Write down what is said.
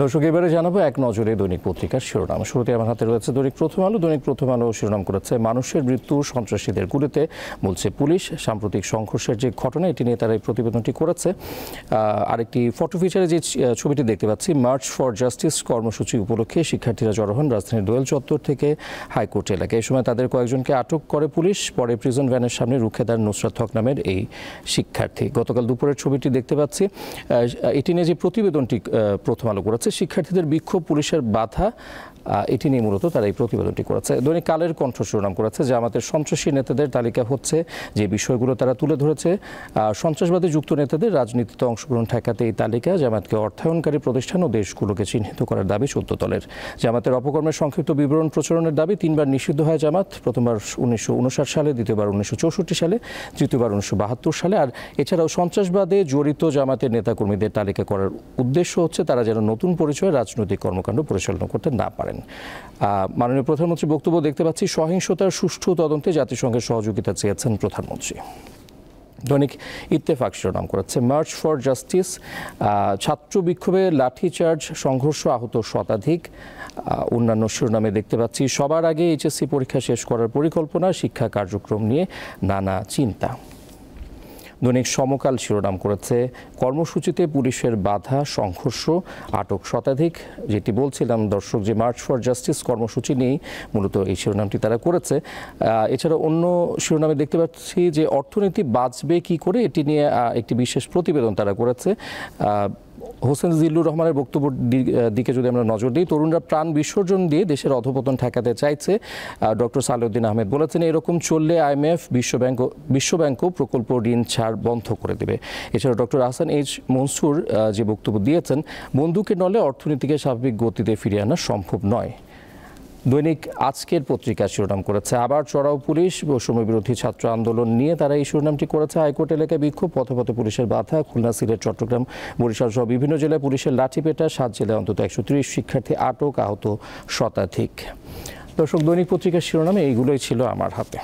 দর্শক, এবারে জানাবো এক নজরে দৈনিক পত্রিকার শিরোনাম। শুরুতে আমার হাতে রয়েছে দৈনিক প্রথম আলো। দৈনিক প্রথম আলো শিরোনাম করেছে মানুষের মৃত্যু সন্ত্রাসীদের গুলিতে, বলছে পুলিশ। সাম্প্রতিক সংঘর্ষের যে ঘটনা, এটি নিয়ে তারা এই প্রতিবেদনটি করেছে। আরেকটি ফটো ফিচারে যে ছবিটি দেখতে পাচ্ছি, মার্চ ফর জাস্টিস কর্মসূচি উপলক্ষে শিক্ষার্থীরা জড়ো হন রাজধানীর দোয়েল চত্বর থেকে হাইকোর্ট এলাকায়। এই সময় তাদের কয়েকজনকে আটক করে পুলিশ, পরে প্রিজন ভ্যানের সামনে রুখে দেন নুসরাত হক নামের এই শিক্ষার্থী। গতকাল দুপুরের ছবিটি দেখতে পাচ্ছি। এটি নিয়ে যে প্রতিবেদনটি প্রথম আলো করেছে, শিক্ষার্থীদের বিক্ষোভ, পুলিশের বাধা, এটি নিয়ে মূলত তারা এই প্রতিবেদনটি করেছে। দৈনিক কালের কণ্ঠ শিরোনাম করেছে জামাতের সন্ত্রাসী নেতাদের তালিকা হচ্ছে, যে বিষয়গুলো তারা তুলে ধরেছে। সন্ত্রাসবাদী যুক্ত নেতাদের রাজনীতিতে অংশগ্রহণ ঠেকাতে এই তালিকা। জামাতকে অর্থায়নকারী প্রতিষ্ঠান ও দেশগুলোকে চিহ্নিত করার দাবি 14 দলের। জামাতের অপকর্মের সংক্ষিপ্ত বিবরণ প্রচারণের দাবি। 3 বার নিষিদ্ধ হয় জামাত, প্রথমবার 1959 সালে, দ্বিতীয়বার 1964 সালে, তৃতীয়বার 1972 সালে। আর এছাড়াও সন্ত্রাসবাদে জড়িত জামাতের নেতাকর্মীদের তালিকা করার উদ্দেশ্য হচ্ছে তারা যেন নতুন পরিচয়ে রাজনৈতিক কর্মকাণ্ড পরিচালনা করতে না পারেন। মাননীয় প্রধানমন্ত্রীর বক্তব্য দেখতে পাচ্ছি, সহিংসতার সুষ্ঠু তদন্তে জাতিসংঘের সহযোগিতা চেয়েছেন প্রধানমন্ত্রী। দৈনিক ইত্তেফাক শিরোনাম করেছে মার্চ ফর জাস্টিস, ছাত্র বিক্ষোভে লাঠিচার্জ, সংঘর্ষ, আহত শতাধিক। অন্যান্য শিরোনামে দেখতে পাচ্ছি, সবার আগে এইচএসসি পরীক্ষা শেষ করার পরিকল্পনা, শিক্ষা কার্যক্রম নিয়ে নানা চিন্তা। দৈনিক সমকাল শিরোনাম করেছে কর্মসূচিতে পুলিশের বাধা, সংঘর্ষ, আটক শতাধিক। যেটি বলছিলাম দর্শক, যে মার্চ ফর জাস্টিস কর্মসূচি নিয়েই মূলত এই শিরোনামটি তারা করেছে। এছাড়া অন্য শিরোনামে দেখতে পাচ্ছি যে অর্থনীতি বাঁচবে কি করে, এটি নিয়ে একটি বিশেষ প্রতিবেদন তারা করেছে। হোসেন জিল্লুর রহমানের বক্তব্যের দিকে যদি আমরা নজর দিই, তরুণরা প্রাণ বিসর্জন দিয়ে দেশের অধঃপতন ঠেকাতে চাইছে। ডক্টর সালেউদ্দিন আহমেদ বলেছেন, এরকম চললে IMF, বিশ্বব্যাংকও প্রকল্প ঋণ ছাড় বন্ধ করে দেবে। এছাড়া ডক্টর আহসান এইচ মনসুর যে বক্তব্য দিয়েছেন, বন্দুকের নলে অর্থনীতিকে স্বাভাবিক গতিতে ফিরিয়ে আনা সম্ভব নয়। দৈনিক আজকের পত্রিকা শিরোনাম করেছে আবার চড়াও পুলিশ, বৈষম্য বিরোধী ছাত্র আন্দোলন নিয়ে তারা এই শিরোনামটি করেছে। হাইকোর্ট এলাকায় বিক্ষোভ, পথে পথে পুলিশের বাধা। খুলনা, সিলেট, চট্টগ্রাম, বরিশাল সহ বিভিন্ন জেলায় পুলিশের লাঠিপেটা। 7 জেলায় অন্তত 130 শিক্ষার্থী আটক, আহত শতাধিক। দর্শক, দৈনিক পত্রিকার শিরোনামে এইগুলোই ছিল আমার হাতে।